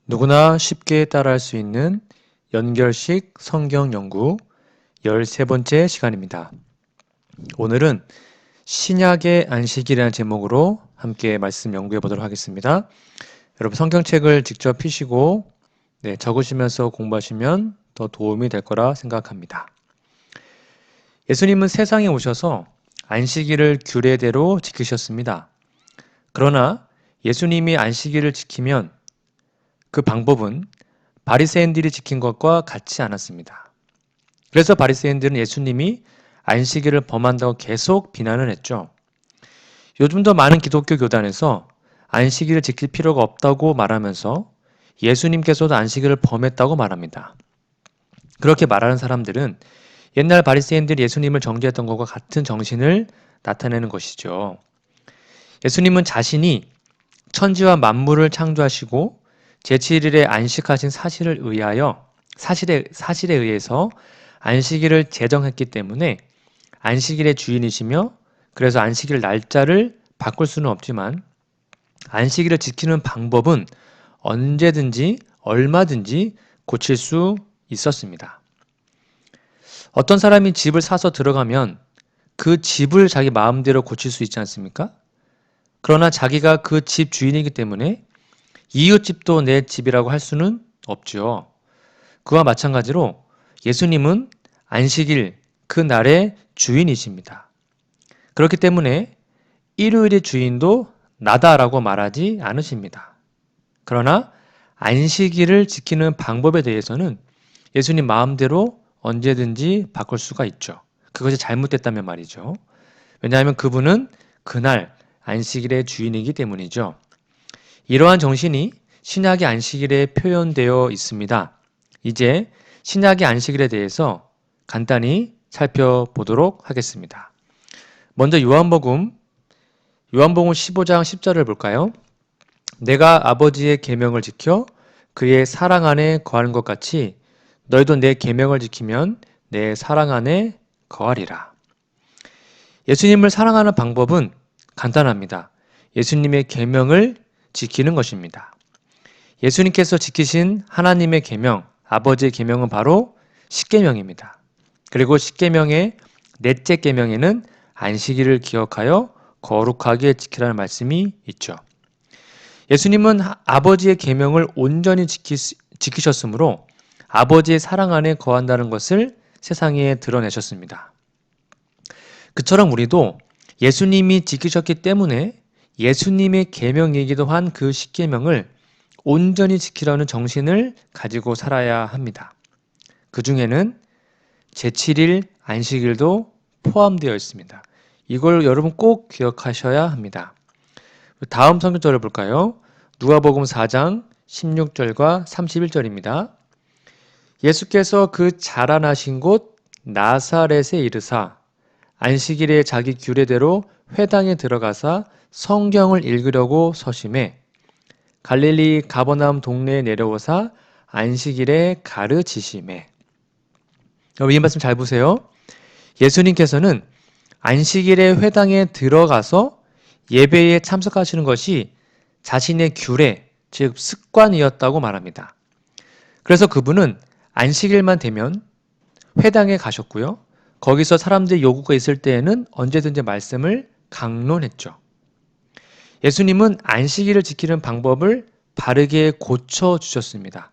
누구나 쉽게 따라할 수 있는 연결식 성경 연구 13번째 시간입니다. 오늘은 신약의 안식이라는 제목으로 함께 말씀 연구해 보도록 하겠습니다. 여러분 성경책을 직접 펴시고 적으시면서 공부하시면 더 도움이 될 거라 생각합니다. 예수님은 세상에 오셔서 안식일을 규례대로 지키셨습니다. 그러나 예수님이 안식일을 지키면 그 방법은 바리새인들이 지킨 것과 같지 않았습니다. 그래서 바리새인들은 예수님이 안식일을 범한다고 계속 비난을 했죠. 요즘도 많은 기독교 교단에서 안식일을 지킬 필요가 없다고 말하면서 예수님께서도 안식일을 범했다고 말합니다. 그렇게 말하는 사람들은 옛날 바리새인들이 예수님을 정죄했던 것과 같은 정신을 나타내는 것이죠. 예수님은 자신이 천지와 만물을 창조하시고 제7일에 안식하신 사실에 의해서 안식일을 제정했기 때문에 안식일의 주인이시며 그래서 안식일 날짜를 바꿀 수는 없지만 안식일을 지키는 방법은 언제든지 얼마든지 고칠 수 있었습니다. 어떤 사람이 집을 사서 들어가면 그 집을 자기 마음대로 고칠 수 있지 않습니까? 그러나 자기가 그 집 주인이기 때문에 이웃집도 내 집이라고 할 수는 없죠. 그와 마찬가지로 예수님은 안식일 그 날의 주인이십니다. 그렇기 때문에 일요일의 주인도 나다라고 말하지 않으십니다. 그러나 안식일을 지키는 방법에 대해서는 예수님 마음대로 언제든지 바꿀 수가 있죠. 그것이 잘못됐다면 말이죠. 왜냐하면 그분은 그날 안식일의 주인이기 때문이죠. 이러한 정신이 신약의 안식일에 표현되어 있습니다. 이제 신약의 안식일에 대해서 간단히 살펴보도록 하겠습니다. 먼저 요한복음 15장 10절을 볼까요? 내가 아버지의 계명을 지켜 그의 사랑 안에 거하는 것 같이 너희도 내 계명을 지키면 내 사랑 안에 거하리라. 예수님을 사랑하는 방법은 간단합니다. 예수님의 계명을 지키는 것입니다. 예수님께서 지키신 하나님의 계명, 아버지의 계명은 바로 십계명입니다. 그리고 십계명의 넷째 계명에는 안식일을 기억하여 거룩하게 지키라는 말씀이 있죠. 예수님은 아버지의 계명을 온전히 지키셨으므로 아버지의 사랑 안에 거한다는 것을 세상에 드러내셨습니다. 그처럼 우리도 예수님이 지키셨기 때문에 예수님의 계명이기도 한 그 십계명을 온전히 지키려는 정신을 가지고 살아야 합니다. 그 중에는 제7일 안식일도 포함되어 있습니다. 이걸 여러분 꼭 기억하셔야 합니다. 다음 성경절을 볼까요? 누가복음 4장 16절과 31절입니다. 예수께서 그 자라나신 곳 나사렛에 이르사 안식일에 자기 규례대로 회당에 들어가사 성경을 읽으려고 서심해 갈릴리 가버나움 동네에 내려오사 안식일에 가르치심에. 이 말씀 잘 보세요. 예수님께서는 안식일에 회당에 들어가서 예배에 참석하시는 것이 자신의 규례, 즉 습관이었다고 말합니다. 그래서 그분은 안식일만 되면 회당에 가셨고요. 거기서 사람들의 요구가 있을 때에는 언제든지 말씀을 강론했죠. 예수님은 안식일을 지키는 방법을 바르게 고쳐주셨습니다.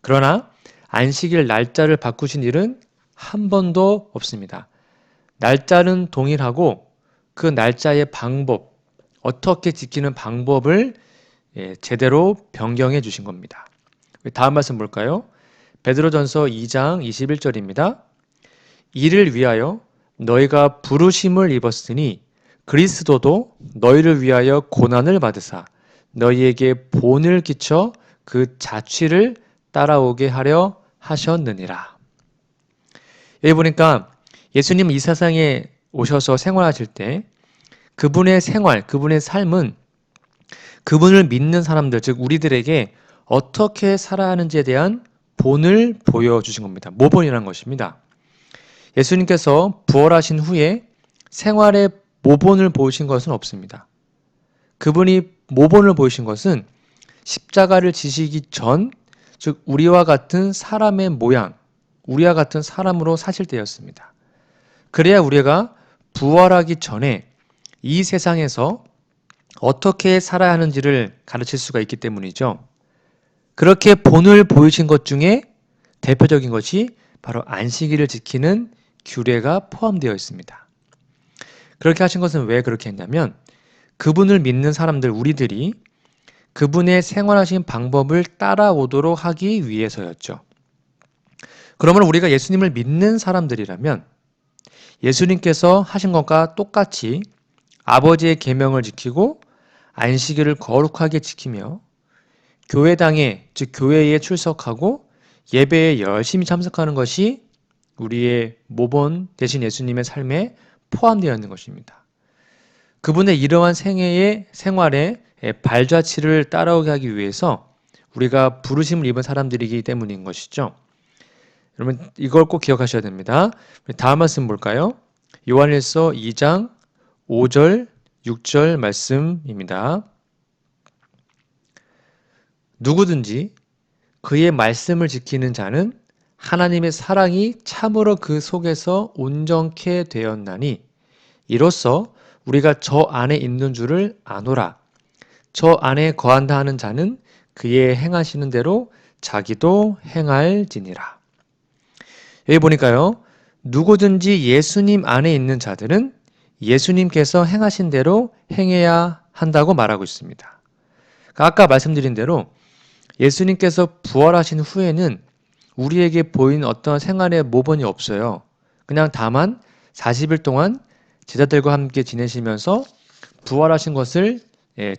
그러나 안식일 날짜를 바꾸신 일은 한 번도 없습니다. 날짜는 동일하고 그 날짜의 방법, 어떻게 지키는 방법을 제대로 변경해 주신 겁니다. 다음 말씀 볼까요? 베드로전서 2장 21절입니다. 이를 위하여 너희가 부르심을 입었으니 그리스도도 너희를 위하여 고난을 받으사 너희에게 본을 끼쳐 그 자취를 따라오게 하려 하셨느니라. 여기 보니까 예수님 이 세상에 오셔서 생활하실 때 그분의 생활, 그분의 삶은 그분을 믿는 사람들, 즉 우리들에게 어떻게 살아야 하는지에 대한 본을 보여주신 겁니다. 모본이라는 것입니다. 예수님께서 부활하신 후에 생활의 모본을 보이신 것은 없습니다. 그분이 모본을 보이신 것은 십자가를 지시기 전, 즉 우리와 같은 사람의 모양, 우리와 같은 사람으로 사실 때였습니다. 그래야 우리가 부활하기 전에 이 세상에서 어떻게 살아야 하는지를 가르칠 수가 있기 때문이죠. 그렇게 본을 보이신 것 중에 대표적인 것이 바로 안식일을 지키는 규례가 포함되어 있습니다. 그렇게 하신 것은 왜 그렇게 했냐면 그분을 믿는 사람들, 우리들이 그분의 생활하신 방법을 따라오도록 하기 위해서였죠. 그러면 우리가 예수님을 믿는 사람들이라면 예수님께서 하신 것과 똑같이 아버지의 계명을 지키고 안식일을 거룩하게 지키며 교회당에, 즉 교회에 출석하고 예배에 열심히 참석하는 것이 우리의 모본 대신 예수님의 삶에 포함되어 있는 것입니다. 그분의 이러한 생활의 발자취를 따라오게 하기 위해서 우리가 부르심을 입은 사람들이기 때문인 것이죠. 여러분 이걸 꼭 기억하셔야 됩니다. 다음 말씀 볼까요? 요한일서 2장 5절, 6절 말씀입니다. 누구든지 그의 말씀을 지키는 자는 하나님의 사랑이 참으로 그 속에서 온전케 되었나니 이로써 우리가 저 안에 있는 줄을 아노라. 저 안에 거한다 하는 자는 그의 행하시는 대로 자기도 행할지니라. 여기 보니까요. 누구든지 예수님 안에 있는 자들은 예수님께서 행하신 대로 행해야 한다고 말하고 있습니다. 아까 말씀드린 대로 예수님께서 부활하신 후에는 우리에게 보인 어떤 생활의 모범이 없어요. 그냥 다만 40일 동안 제자들과 함께 지내시면서 부활하신 것을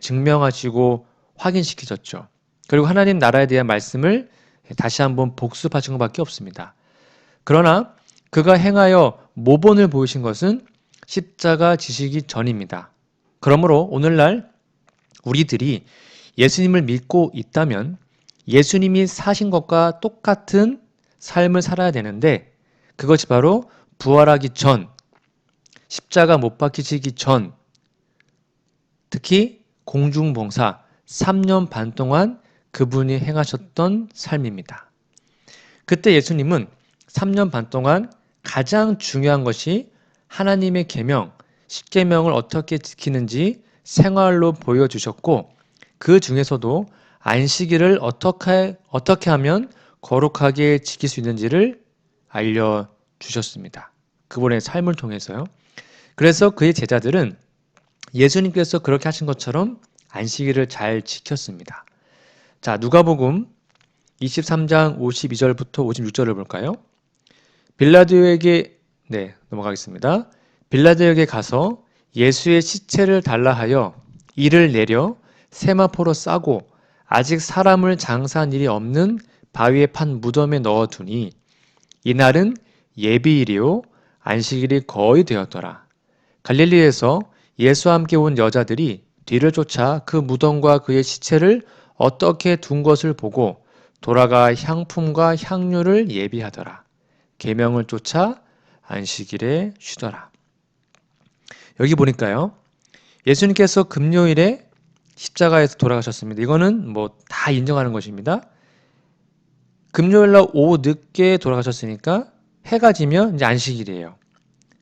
증명하시고 확인시키셨죠. 그리고 하나님 나라에 대한 말씀을 다시 한번 복습하신 것밖에 없습니다. 그러나 그가 행하여 모본을 보이신 것은 십자가 지시기 전입니다. 그러므로 오늘날 우리들이 예수님을 믿고 있다면 예수님이 사신 것과 똑같은 삶을 살아야 되는데 그것이 바로 부활하기 전, 십자가 못 박히시기 전, 특히 공중봉사 3년 반 동안 그분이 행하셨던 삶입니다. 그때 예수님은 3년 반 동안 가장 중요한 것이 하나님의 계명, 십계명을 어떻게 지키는지 생활로 보여주셨고 그 중에서도 안식일을 어떻게 하면 거룩하게 지킬 수 있는지를 알려주셨습니다. 그분의 삶을 통해서요. 그래서 그의 제자들은 예수님께서 그렇게 하신 것처럼 안식일을 잘 지켰습니다. 자, 누가복음 23장 52절부터 56절을 볼까요? 넘어가겠습니다. 빌라도에게 가서 예수의 시체를 달라 하여 이를 내려 세마포로 싸고 아직 사람을 장사한 일이 없는 바위에 판 무덤에 넣어두니 이날은 예비일이요 안식일이 거의 되었더라. 갈릴리에서 예수와 함께 온 여자들이 뒤를 쫓아 그 무덤과 그의 시체를 어떻게 둔 것을 보고 돌아가 향품과 향료를 예비하더라. 계명을 쫓아 안식일에 쉬더라. 여기 보니까요. 예수님께서 금요일에 십자가에서 돌아가셨습니다. 이거는 다 인정하는 것입니다. 금요일날 오후 늦게 돌아가셨으니까 해가 지면 이제 안식일이에요.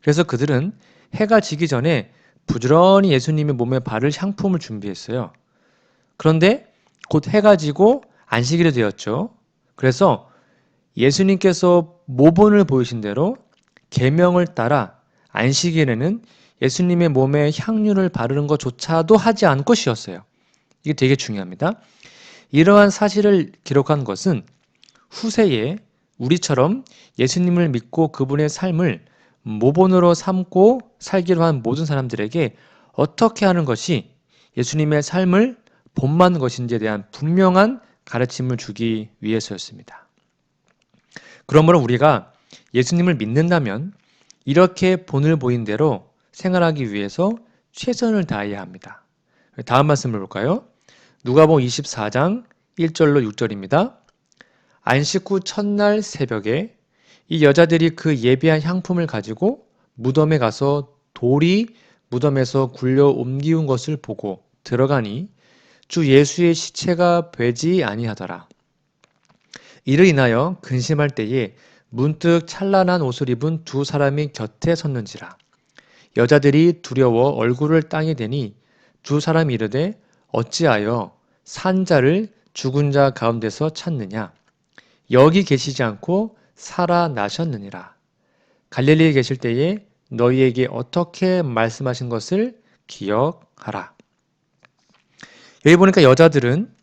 그래서 그들은 해가 지기 전에 부지런히 예수님의 몸에 바를 향품을 준비했어요. 그런데 곧 해가 지고 안식일이 되었죠. 그래서 예수님께서 모본을 보이신 대로 계명을 따라 안식일에는 예수님의 몸에 향유를 바르는 것조차도 하지 않고 쉬었어요. 이게 되게 중요합니다. 이러한 사실을 기록한 것은 후세에 우리처럼 예수님을 믿고 그분의 삶을 모본으로 삼고 살기로 한 모든 사람들에게 어떻게 하는 것이 예수님의 삶을 본받는 것인지에 대한 분명한 가르침을 주기 위해서였습니다. 그러므로 우리가 예수님을 믿는다면 이렇게 본을 보인 대로 생활하기 위해서 최선을 다해야 합니다. 다음 말씀을 볼까요? 누가복음 24장 1절로 6절입니다. 안식 후 첫날 새벽에 이 여자들이 그 예비한 향품을 가지고 무덤에 가서 돌이 무덤에서 굴려 옮기운 것을 보고 들어가니 주 예수의 시체가 되지 아니하더라. 이를 인하여 근심할 때에 문득 찬란한 옷을 입은 두 사람이 곁에 섰는지라. 여자들이 두려워 얼굴을 땅에 대니 두 사람이 이르되 어찌하여 산자를 죽은 자 가운데서 찾느냐. 여기 계시지 않고 살아나셨느니라. 갈릴리에 계실 때에 너희에게 어떻게 말씀하신 것을 기억하라. 여기 보니까 여자들은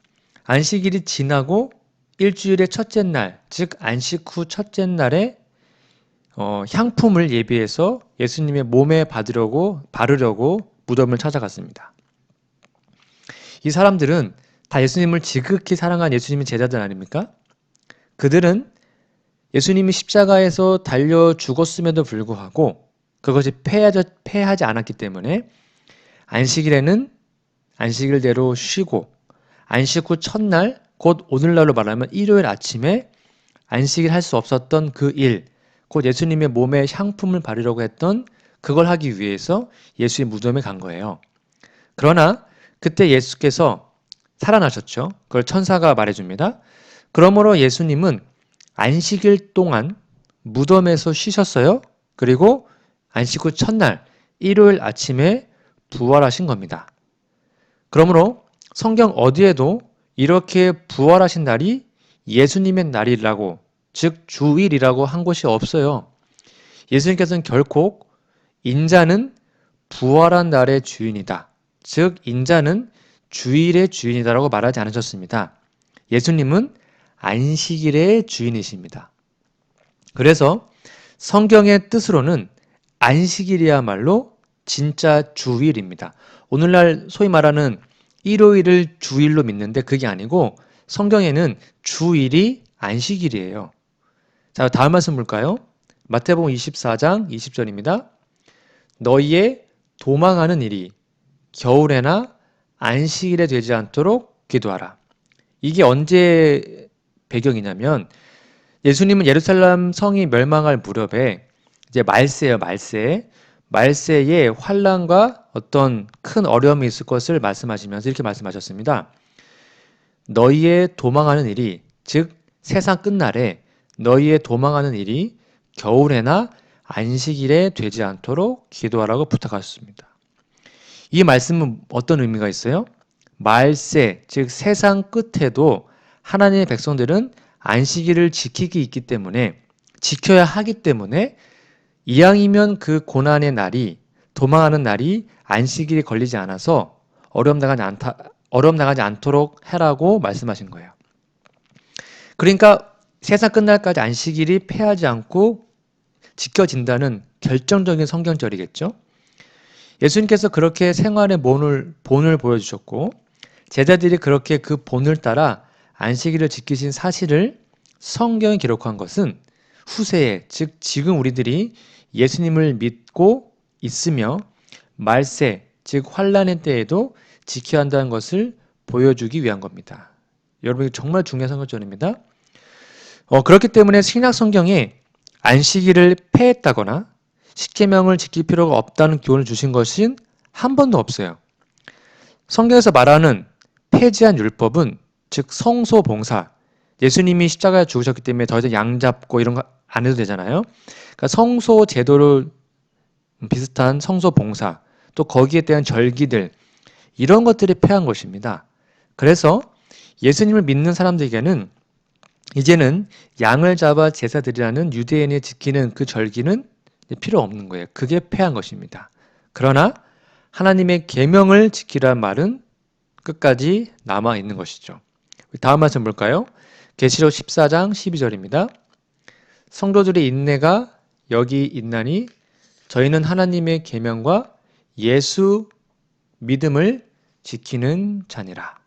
안식일이 지나고 일주일의 첫째 날, 즉 안식 후 첫째 날에 향품을 예비해서 예수님의 몸에 바르려고 무덤을 찾아갔습니다. 이 사람들은 다 예수님을 지극히 사랑한 예수님의 제자들 아닙니까? 그들은 예수님이 십자가에서 달려 죽었음에도 불구하고 그것이 패하지 않았기 때문에 안식일에는 안식일대로 쉬고 안식 후 첫날, 곧 오늘날로 말하면 일요일 아침에 안식일 할 수 없었던 그 일, 곧 예수님의 몸에 향품을 바르려고 했던 그걸 하기 위해서 예수의 무덤에 간 거예요. 그러나 그때 예수께서 살아나셨죠. 그걸 천사가 말해줍니다. 그러므로 예수님은 안식일 동안 무덤에서 쉬셨어요. 그리고 안식 후 첫날 일요일 아침에 부활하신 겁니다. 그러므로 성경 어디에도 이렇게 부활하신 날이 예수님의 날이라고, 즉 주일이라고 한 곳이 없어요. 예수님께서는 결코 인자는 부활한 날의 주인이다, 즉 인자는 주일의 주인이다라고 말하지 않으셨습니다. 예수님은 안식일의 주인이십니다. 그래서 성경의 뜻으로는 안식일이야말로 진짜 주일입니다. 오늘날 소위 말하는 일요일을 주일로 믿는데 그게 아니고 성경에는 주일이 안식일이에요. 자, 다음 말씀 볼까요? 마태복음 24장 20절입니다. 너희의 도망하는 일이 겨울에나 안식일에 되지 않도록 기도하라. 이게 언제 배경이냐면 예수님은 예루살렘 성이 멸망할 무렵에 이제 말세예요, 말세. 말세에 환난과 어떤 큰 어려움이 있을 것을 말씀하시면서 이렇게 말씀하셨습니다. 너희의 도망하는 일이, 즉 세상 끝날에 너희의 도망하는 일이 겨울에나 안식일에 되지 않도록 기도하라고 부탁하셨습니다. 이 말씀은 어떤 의미가 있어요? 말세, 즉 세상 끝에도 하나님의 백성들은 안식일을 지켜야 하기 때문에 이왕이면 그 고난의 날이, 도망하는 날이 안식일이 걸리지 않아서 어려움 당하지 않도록 해라고 말씀하신 거예요. 그러니까 세상 끝날까지 안식일이 패하지 않고 지켜진다는 결정적인 성경절이겠죠. 예수님께서 그렇게 생활의 본을 보여주셨고 제자들이 그렇게 그 본을 따라 안식일을 지키신 사실을 성경에 기록한 것은 후세에, 즉 지금 우리들이 예수님을 믿고 있으며 말세, 즉 환난의 때에도 지켜야 한다는 것을 보여주기 위한 겁니다. 여러분, 정말 중요한 성경절입니다. 그렇기 때문에 신약 성경에 안식일을 폐했다거나 십계명을 지킬 필요가 없다는 교훈을 주신 것은 한 번도 없어요. 성경에서 말하는 폐지한 율법은 즉 성소봉사, 예수님이 십자가에 죽으셨기 때문에 더 이상 양 잡고 이런 거 안 해도 되잖아요. 그러니까 성소 제도를 비슷한 성소봉사, 또 거기에 대한 절기들, 이런 것들이 폐한 것입니다. 그래서 예수님을 믿는 사람들에게는 이제는 양을 잡아 제사 드리라는 유대인이 지키는 그 절기는 필요 없는 거예요. 그게 폐한 것입니다. 그러나 하나님의 계명을 지키라는 말은 끝까지 남아 있는 것이죠. 다음 말씀 볼까요? 계시록 14장 12절입니다. 성도들의 인내가 여기 있나니 저희는 하나님의 계명과 예수 믿음을 지키는 자니라.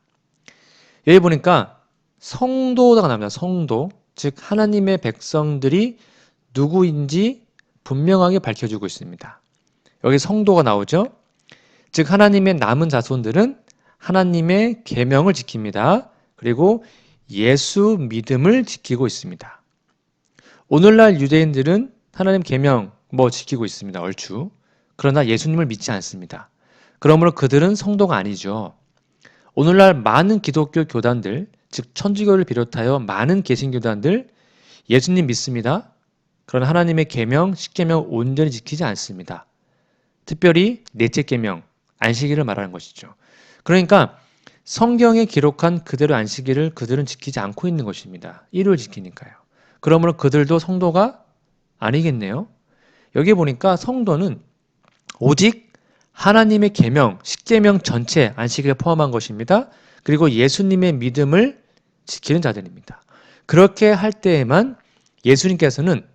여기 보니까 성도가 나옵니다. 성도, 즉 하나님의 백성들이 누구인지 분명하게 밝혀주고 있습니다. 여기 성도가 나오죠. 즉 하나님의 남은 자손들은 하나님의 계명을 지킵니다. 그리고 예수 믿음을 지키고 있습니다. 오늘날 유대인들은 하나님 계명 지키고 있습니다. 얼추. 그러나 예수님을 믿지 않습니다. 그러므로 그들은 성도가 아니죠. 오늘날 많은 기독교 교단들, 즉 천주교를 비롯하여 많은 개신교단들 예수님 믿습니다. 그러나 하나님의 계명, 십계명 온전히 지키지 않습니다. 특별히 넷째 계명, 안식일을 말하는 것이죠. 그러니까 성경에 기록한 그대로 안식일을 그들은 지키지 않고 있는 것입니다. 일요일 지키니까요. 그러므로 그들도 성도가 아니겠네요. 여기 보니까 성도는 오직 하나님의 계명, 십계명 전체 안식일에 포함한 것입니다. 그리고 예수님의 믿음을 지키는 자들입니다. 그렇게 할 때에만 예수님께서는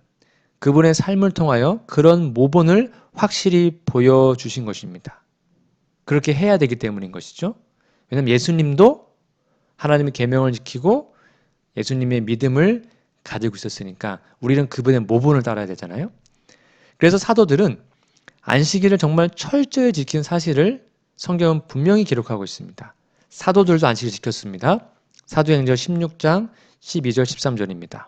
그분의 삶을 통하여 그런 모본을 확실히 보여주신 것입니다. 그렇게 해야 되기 때문인 것이죠. 왜냐하면 예수님도 하나님의 계명을 지키고 예수님의 믿음을 가지고 있었으니까 우리는 그분의 모본을 따라야 되잖아요. 그래서 사도들은 안식일을 정말 철저히 지킨 사실을 성경은 분명히 기록하고 있습니다. 사도들도 안식일 지켰습니다. 사도행전 16장 12절 13절입니다.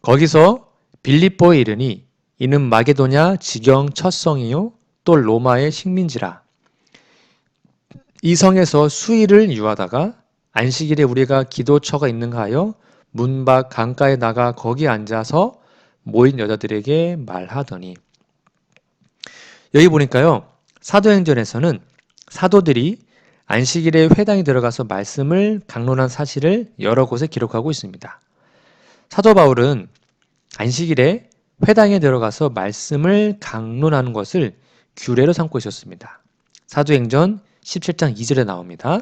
거기서 빌립보에 이르니 이는 마게도냐 지경 첫 성이요 또 로마의 식민지라. 이 성에서 수일을 유하다가 안식일에 우리가 기도처가 있는가 하여 문 밖 강가에 나가 거기 앉아서 모인 여자들에게 말하더니. 여기 보니까요. 사도행전에서는 사도들이 안식일에 회당에 들어가서 말씀을 강론한 사실을 여러 곳에 기록하고 있습니다. 사도 바울은 안식일에 회당에 들어가서 말씀을 강론하는 것을 규례로 삼고 있었습니다. 사도행전 17장 2절에 나옵니다.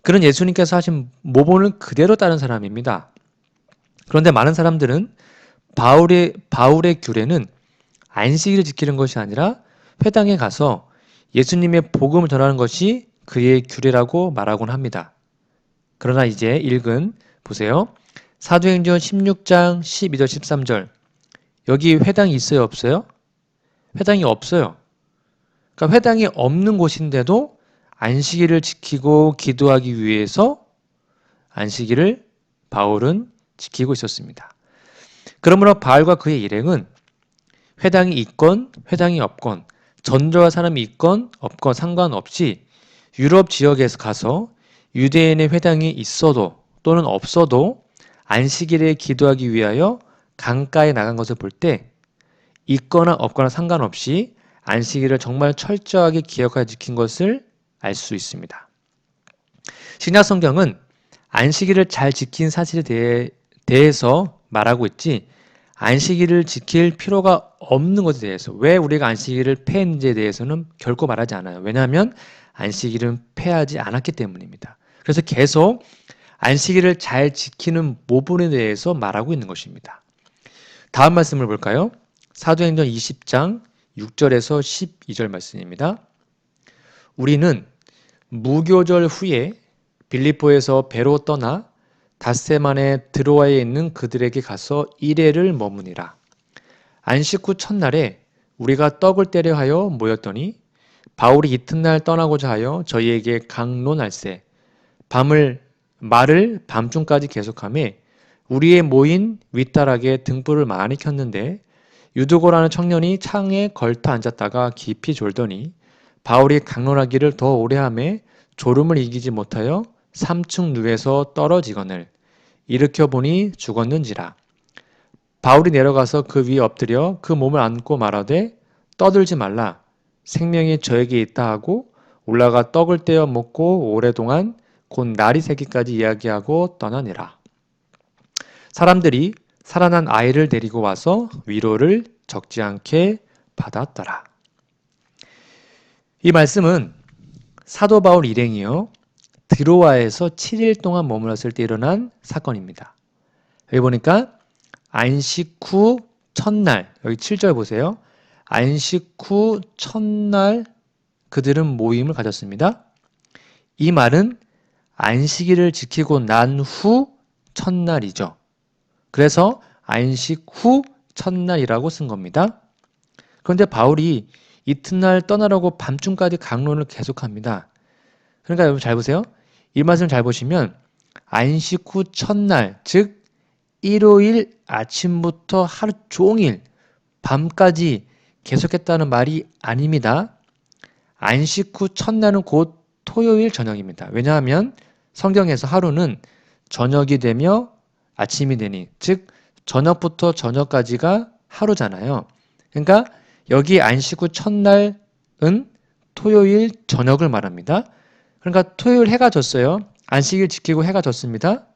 그는 예수님께서 하신 모본을 그대로 따른 사람입니다. 그런데 많은 사람들은 바울의 규례는 안식일을 지키는 것이 아니라 회당에 가서 예수님의 복음을 전하는 것이 그의 규례라고 말하곤 합니다. 그러나 이제 읽은 보세요. 사도행전 16장 12절 13절 여기 회당이 있어요? 없어요? 회당이 없어요. 그러니까 회당이 없는 곳인데도 안식일을 지키고 기도하기 위해서 안식일을 바울은 지키고 있었습니다. 그러므로 바울과 그의 일행은 회당이 있건 회당이 없건 전도할 사람이 있건 없건 상관없이 유럽 지역에서 가서 유대인의 회당이 있어도 또는 없어도 안식일에 기도하기 위하여 강가에 나간 것을 볼 때 있거나 없거나 상관없이 안식일을 정말 철저하게 기억하여 지킨 것을 알 수 있습니다. 신약 성경은 안식일을 잘 지킨 사실에 대해서 말하고 있지 안식일을 지킬 필요가 없는 것에 대해서 왜 우리가 안식일을 폐했는지에 대해서는 결코 말하지 않아요. 왜냐하면 안식일은 폐하지 않았기 때문입니다. 그래서 계속 안식일을 잘 지키는 모본에 대해서 말하고 있는 것입니다. 다음 말씀을 볼까요? 사도행전 20장 6절에서 12절 말씀입니다. 우리는 무교절 후에 빌립보에서 배로 떠나 닷새만에 드로아에 있는 그들에게 가서 1회를 머무니라. 안식 후 첫날에 우리가 떡을 떼려 하여 모였더니 바울이 이튿날 떠나고자 하여 저희에게 강론할세 말을 밤중까지 계속하며 우리의 모인 윗다락에 등불을 많이 켰는데 유두고라는 청년이 창에 걸터 앉았다가 깊이 졸더니 바울이 강론하기를 더 오래 하며 졸음을 이기지 못하여 3층 누에서 떨어지거늘 일으켜 보니 죽었는지라. 바울이 내려가서 그 위에 엎드려 그 몸을 안고 말하되 떠들지 말라 생명이 저에게 있다 하고 올라가 떡을 떼어 먹고 오랫동안 곧 날이 새기까지 이야기하고 떠나니라. 사람들이 살아난 아이를 데리고 와서 위로를 적지 않게 받았더라. 이 말씀은 사도 바울 일행이요 드로아에서 7일 동안 머물렀을 때 일어난 사건입니다. 여기 보니까 안식 후 첫날 여기 7절 보세요. 안식 후 첫날 그들은 모임을 가졌습니다. 이 말은 안식일을 지키고 난 후 첫날이죠. 그래서 안식 후 첫날이라고 쓴 겁니다. 그런데 바울이 이튿날 떠나라고 밤중까지 강론을 계속합니다. 그러니까 여러분 잘 보세요. 이 말씀 잘 보시면 안식 후 첫날, 즉 일요일 아침부터 하루 종일 밤까지 계속했다는 말이 아닙니다. 안식 후 첫날은 곧 토요일 저녁입니다. 왜냐하면 성경에서 하루는 저녁이 되며 아침이 되니, 즉 저녁부터 저녁까지가 하루잖아요. 그러니까 여기 안식 후 첫날은 토요일 저녁을 말합니다. 그러니까 토요일 해가 졌어요. 안식일 지키고 해가 졌습니다.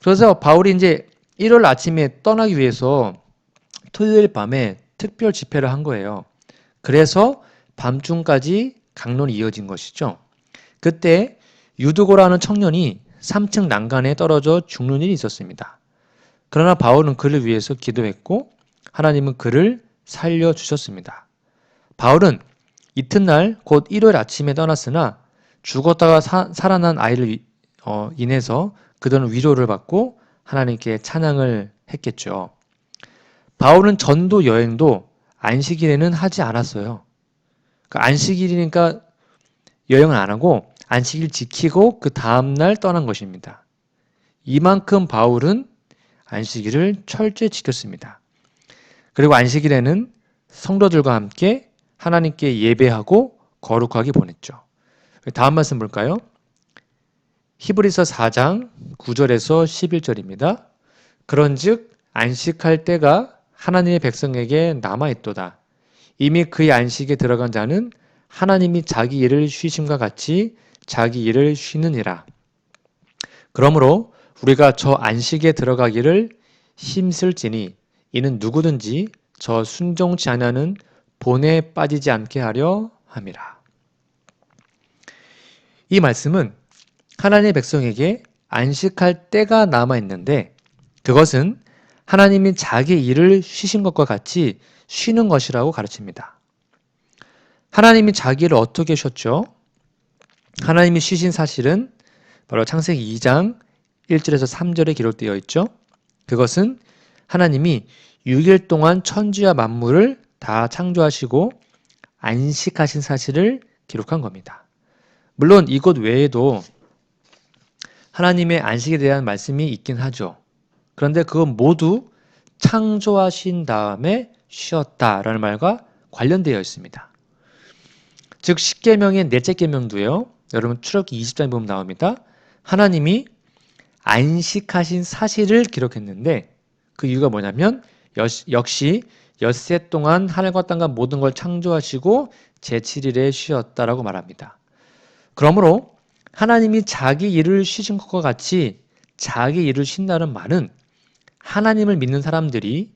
그래서 바울이 이제 일요일 아침에 떠나기 위해서 토요일 밤에 특별 집회를 한 거예요. 그래서 밤중까지 강론이 이어진 것이죠. 그때 유두고라는 청년이 3층 난간에 떨어져 죽는 일이 있었습니다. 그러나 바울은 그를 위해서 기도했고 하나님은 그를 살려주셨습니다. 바울은 이튿날 곧 일요일 아침에 떠났으나 죽었다가 살아난 아이를 인해서 그들은 위로를 받고 하나님께 찬양을 했겠죠. 바울은 전도 여행도 안식일에는 하지 않았어요. 그러니까 안식일이니까 여행을 안 하고 안식일 지키고 그 다음날 떠난 것입니다. 이만큼 바울은 안식일을 철저히 지켰습니다. 그리고 안식일에는 성도들과 함께 하나님께 예배하고 거룩하게 보냈죠. 다음 말씀 볼까요? 히브리서 4장 9절에서 11절입니다. 그런즉 안식할 때가 하나님의 백성에게 남아있도다. 이미 그의 안식에 들어간 자는 하나님이 자기 일을 쉬심과 같이 자기 일을 쉬느니라. 그러므로 우리가 저 안식에 들어가기를 힘쓸지니 이는 누구든지 저 순종치 아니하는 본에 빠지지 않게 하려 함이라. 이 말씀은 하나님의 백성에게 안식할 때가 남아있는데 그것은 하나님이 자기 일을 쉬신 것과 같이 쉬는 것이라고 가르칩니다. 하나님이 자기 일을 어떻게 쉬었죠? 하나님이 쉬신 사실은 바로 창세기 2장 1절에서 3절에 기록되어 있죠. 그것은 하나님이 6일 동안 천지와 만물을 다 창조하시고 안식하신 사실을 기록한 겁니다. 물론 이것 외에도 하나님의 안식에 대한 말씀이 있긴 하죠. 그런데 그건 모두 창조하신 다음에 쉬었다라는 말과 관련되어 있습니다. 즉 십계명의 넷째 계명도요. 여러분 출애굽기 20장에 보면 나옵니다. 하나님이 안식하신 사실을 기록했는데 그 이유가 뭐냐면 역시 엿새 동안 하늘과 땅과 모든 걸 창조하시고 제7일에 쉬었다라고 말합니다. 그러므로 하나님이 자기 일을 쉬신 것과 같이 자기 일을 쉰다는 말은 하나님을 믿는 사람들이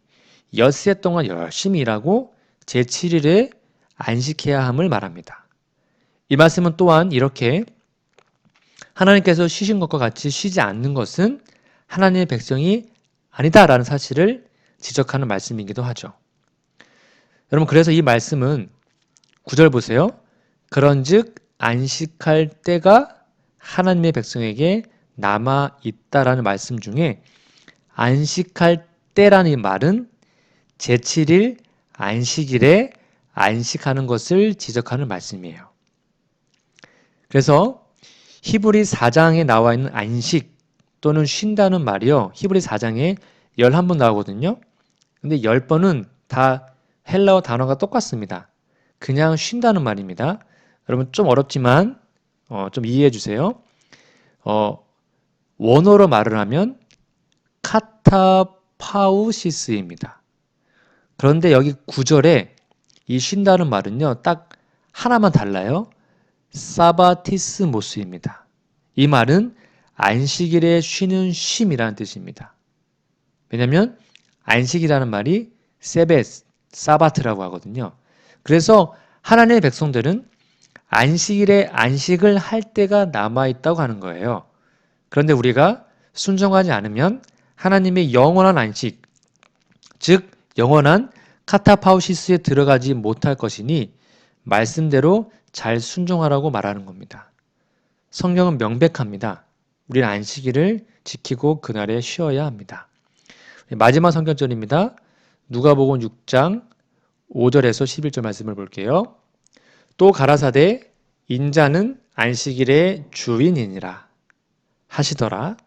엿새 동안 열심히 일하고 제7일에 안식해야 함을 말합니다. 이 말씀은 또한 이렇게 하나님께서 쉬신 것과 같이 쉬지 않는 것은 하나님의 백성이 아니다라는 사실을 지적하는 말씀이기도 하죠. 여러분 그래서 이 말씀은 9절 보세요. 그런즉 안식할 때가 하나님의 백성에게 남아있다라는 말씀 중에 안식할 때라는 이 말은 제7일 안식일에 안식하는 것을 지적하는 말씀이에요. 그래서 히브리 4장에 나와 있는 안식 또는 쉰다는 말이요. 히브리 4장에 11번 나오거든요. 근데 10번은 다 헬라어 단어가 똑같습니다. 그냥 쉰다는 말입니다. 여러분 좀 어렵지만 좀 이해해 주세요. 원어로 말을 하면 카타파우시스입니다. 그런데 여기 9절에 이 쉰다는 말은요. 딱 하나만 달라요. 사바티스모스입니다. 이 말은 안식일에 쉬는 쉼이라는 뜻입니다. 왜냐하면 안식이라는 말이 세베스, 사바트라고 하거든요. 그래서 하나님의 백성들은 안식일에 안식을 할 때가 남아있다고 하는 거예요. 그런데 우리가 순종하지 않으면 하나님의 영원한 안식, 즉 영원한 카타파우시스에 들어가지 못할 것이니 말씀대로 잘 순종하라고 말하는 겁니다. 성경은 명백합니다. 우리는 안식일을 지키고 그날에 쉬어야 합니다. 마지막 성경절입니다. 누가복음 6장 5절에서 11절 말씀을 볼게요. 또 가라사대 인자는 안식일의 주인이니라 하시더라.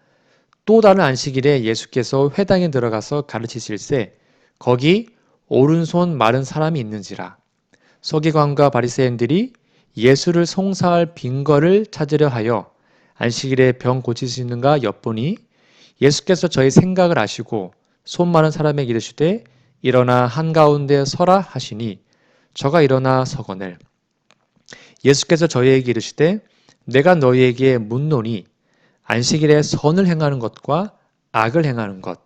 또 다른 안식일에 예수께서 회당에 들어가서 가르치실세 거기 오른손 마른 사람이 있는지라. 서기관과 바리새인들이 예수를 송사할 빈거를 찾으려 하여 안식일에 병 고칠 수 있는가 엿보니 예수께서 저희 생각을 아시고 손 많은 사람에게 이르시되 일어나 한가운데 서라 하시니 저가 일어나 서거늘 예수께서 저희에게 이르시되 내가 너희에게 묻노니 안식일에 선을 행하는 것과 악을 행하는 것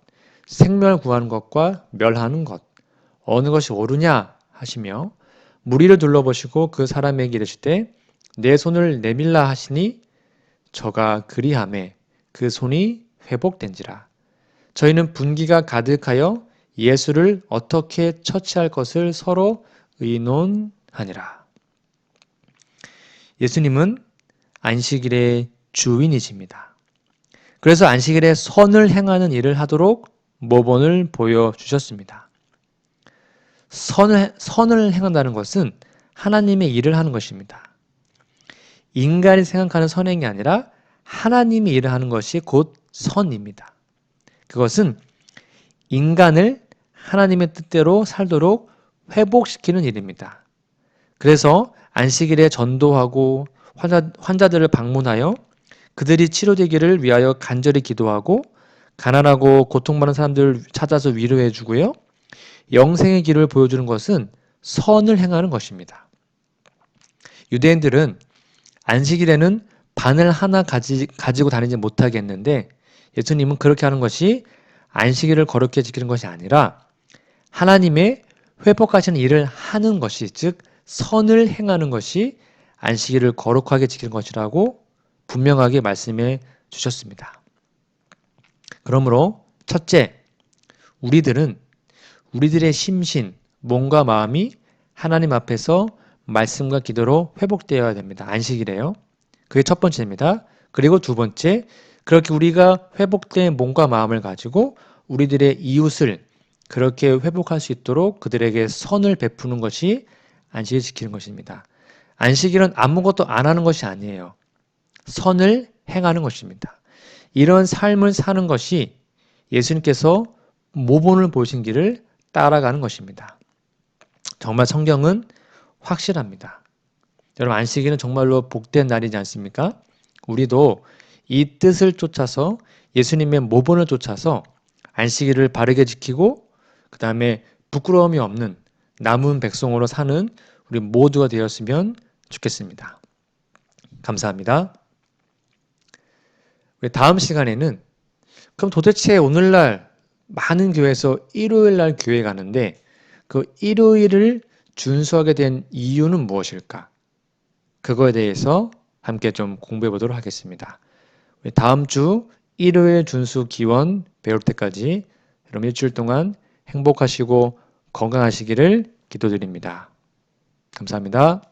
생명을 구하는 것과 멸하는 것 어느 것이 옳으냐 하시며 무리를 둘러보시고 그 사람에게 이르시되 내 손을 내밀라 하시니 저가 그리하매 그 손이 회복된지라. 저희는 분기가 가득하여 예수를 어떻게 처치할 것을 서로 의논하니라. 예수님은 안식일의 주인이십니다. 그래서 안식일에 선을 행하는 일을 하도록 모본을 보여주셨습니다. 선을 행한다는 것은 하나님의 일을 하는 것입니다. 인간이 생각하는 선행이 아니라 하나님이 일을 하는 것이 곧 선입니다. 그것은 인간을 하나님의 뜻대로 살도록 회복시키는 일입니다. 그래서 안식일에 전도하고 환자들을 방문하여 그들이 치료되기를 위하여 간절히 기도하고 가난하고 고통받는 사람들을 찾아서 위로해 주고요. 영생의 길을 보여주는 것은 선을 행하는 것입니다. 유대인들은 안식일에는 바늘 하나 가지고 다니지 못하게 했는데 예수님은 그렇게 하는 것이 안식일을 거룩히 지키는 것이 아니라 하나님의 회복하시는 일을 하는 것이 즉 선을 행하는 것이 안식일을 거룩하게 지키는 것이라고 분명하게 말씀해 주셨습니다. 그러므로 첫째, 우리들의 심신, 몸과 마음이 하나님 앞에서 말씀과 기도로 회복되어야 됩니다. 안식일에요. 그게 첫 번째입니다. 그리고 두 번째, 그렇게 우리가 회복된 몸과 마음을 가지고 우리들의 이웃을 그렇게 회복할 수 있도록 그들에게 선을 베푸는 것이 안식일 지키는 것입니다. 안식일은 아무것도 안 하는 것이 아니에요. 선을 행하는 것입니다. 이런 삶을 사는 것이 예수님께서 모본을 보신 길을 따라가는 것입니다. 정말 성경은 확실합니다. 여러분 안식일은 정말로 복된 날이지 않습니까? 우리도 이 뜻을 쫓아서 예수님의 모본을 쫓아서 안식일을 바르게 지키고 그 다음에 부끄러움이 없는 남은 백성으로 사는 우리 모두가 되었으면 좋겠습니다. 감사합니다. 다음 시간에는 그럼 도대체 오늘날 많은 교회에서 일요일날 교회 가는데 그 일요일을 준수하게 된 이유는 무엇일까? 그거에 대해서 함께 좀 공부해 보도록 하겠습니다. 다음 주 일요일 준수 기원 배울 때까지 여러분 일주일 동안 행복하시고 건강하시기를 기도드립니다. 감사합니다.